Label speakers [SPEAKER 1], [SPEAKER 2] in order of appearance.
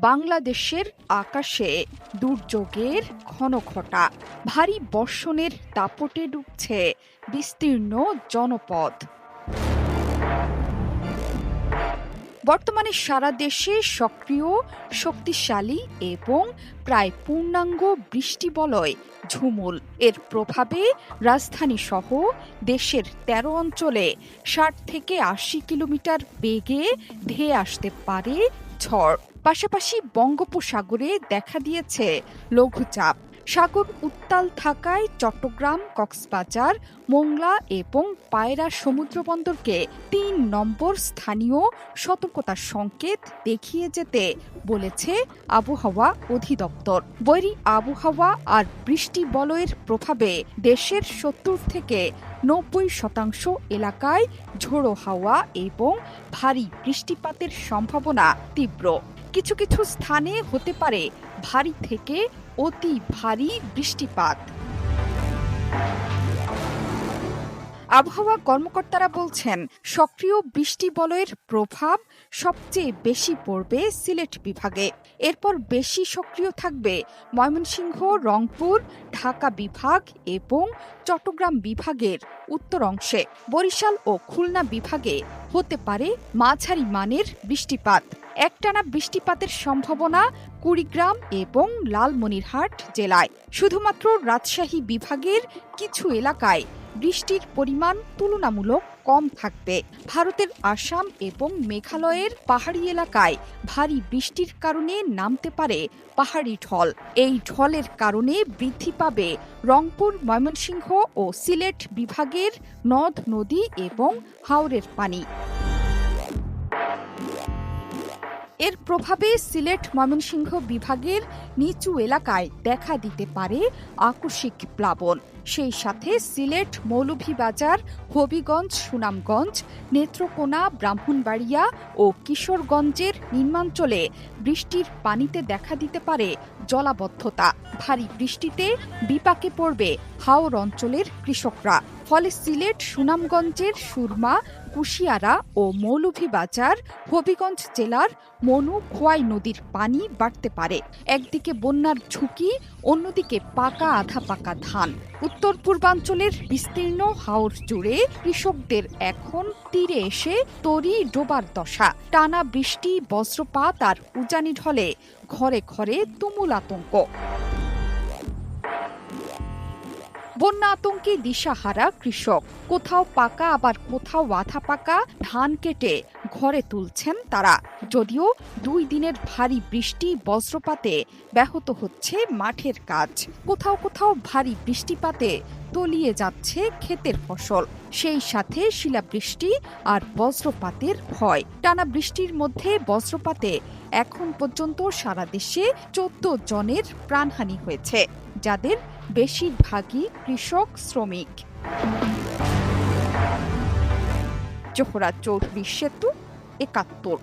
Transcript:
[SPEAKER 1] বাংলাদেশের আকাশে দুর্যোগের ঘনঘটা, ভারী বর্ষণের দাপটে ডুবছে বিস্তীর্ণ জনপদ। বর্তমানে সারা দেশে সক্রিয়, শক্তিশালী এবং প্রায় পূর্ণাঙ্গ বৃষ্টিবলয় ঝুমুল। এর প্রভাবে রাজধানী সহ দেশের ১৩ অঞ্চলে ৬০ থেকে ৮০ কিলোমিটার বেগে ধেয়ে আসতে পারে ঝড়। পাশাপাশি বঙ্গোপসাগরে দেখা দিয়েছে লঘুচাপ। সাগর উত্তাল থাকায় চট্টগ্রাম, কক্সবাজার, মোংলা এবং পায়রা সমুদ্রবন্দরকে ৩ নম্বর স্থানীয় সতর্কতার সংকেত দেখিয়ে যেতে বলেছে আবহাওয়া অধিদপ্তর। বৈরী আবহাওয়া আর বৃষ্টি বলয়ের প্রভাবে দেশের ৭০ থেকে ৯০% এলাকায় ঝোড়ো হাওয়া এবং ভারী বৃষ্টিপাতের সম্ভাবনা তীব্র। কিছু কিছু স্থানে হতে পারে ভারী থেকে অতি ভারী বৃষ্টিপাত। আবহাওয়া কর্মকর্তারা বলছেন, সক্রিয় বৃষ্টি বলয়ের প্রভাব সবচেয়ে বেশি পড়বে সিলেট বিভাগে। এরপর বেশি সক্রিয় থাকবে ময়মনসিংহ, রংপুর, ঢাকা বিভাগ এবং চট্টগ্রাম বিভাগের উত্তর অংশে। বরিশাল ও খুলনা বিভাগে হতে পারে মাঝারি মানের বৃষ্টিপাত। একটানা বৃষ্টিপাতের সম্ভাবনা কুড়িগ্রাম এবং লালমনিরহাট জেলায়। শুধুমাত্র রাজশাহী বিভাগের কিছু এলাকায় বৃষ্টির পরিমাণ তুলনামূলক কম থাকবে। ভারতের আসাম এবং মেঘালয়ের পাহাড়ি এলাকায় ভারী বৃষ্টির কারণে নামতে পারে পাহাড়ি ঢল। এই ঢলের কারণে বৃদ্ধি পাবে রংপুর, ময়মনসিংহ ও সিলেট বিভাগের নদ, নদী এবং হাওরের পানি। এর প্রভাবে সিলেট, ময়মনসিংহ বিভাগের নিচু এলাকায় দেখা দিতে পারে আকস্মিক প্লাবন। সেই সাথে সিলেট, মৌলভীবাজার, হবিগঞ্জ, সুনামগঞ্জ, নেত্রকোনা, ব্রাহ্মণবাড়িয়া ও কিশোরগঞ্জের নিম্নাঞ্চলে বৃষ্টির পানিতে দেখা দিতে পারে জলাবদ্ধতা। ভারী বৃষ্টিতে বিপাকে পড়বে হাওর অঞ্চলের কৃষকরা। ফলে সিলেট, সুনামগঞ্জের সুরমা, কুশিয়ারা ও মৌলভীবাজার, হবিগঞ্জ জেলার মনু, খোয়াই নদীর পানি বাড়তে পারে। একদিকে বন্যার ঝুঁকি, অন্যদিকে পাকা আধা পাকা ধান। উত্তর পূর্বাঞ্চলের বিস্তীর্ণ হাওর জুড়ে কৃষকদের এখন তীরে এসে তরি ডোবার দশা। টানা বৃষ্টি, বজ্রপাত আর উজানি ঢলে ঘরে ঘরে তুমুল আতঙ্ক। বন্যা আতঙ্কে দিশাহারা কৃষক। কোথাও পাকা আবার কোথাও আধা পাকা ধান কেটে ঘরে তুলছেন তারা। যদিও ২ দিনের ভারী বৃষ্টি, বজ্রপাতে ব্যাহত হচ্ছে মাঠের কাজ। কোথাও কোথাও ভারী বৃষ্টিপাতে তলিয়ে যাচ্ছে ক্ষেতের ফসল। সেই সাথে শিলাবৃষ্টি আর বজ্রপাতের ভয়। টানা বৃষ্টির মধ্যে বজ্রপাতে এখন পর্যন্ত সারা দেশে ১৪ জনের প্রাণহানি হয়েছে, যাদের বেশিরভাগই কৃষক, শ্রমিক। জোহরা চৌধুরী, সেতু, ৭১।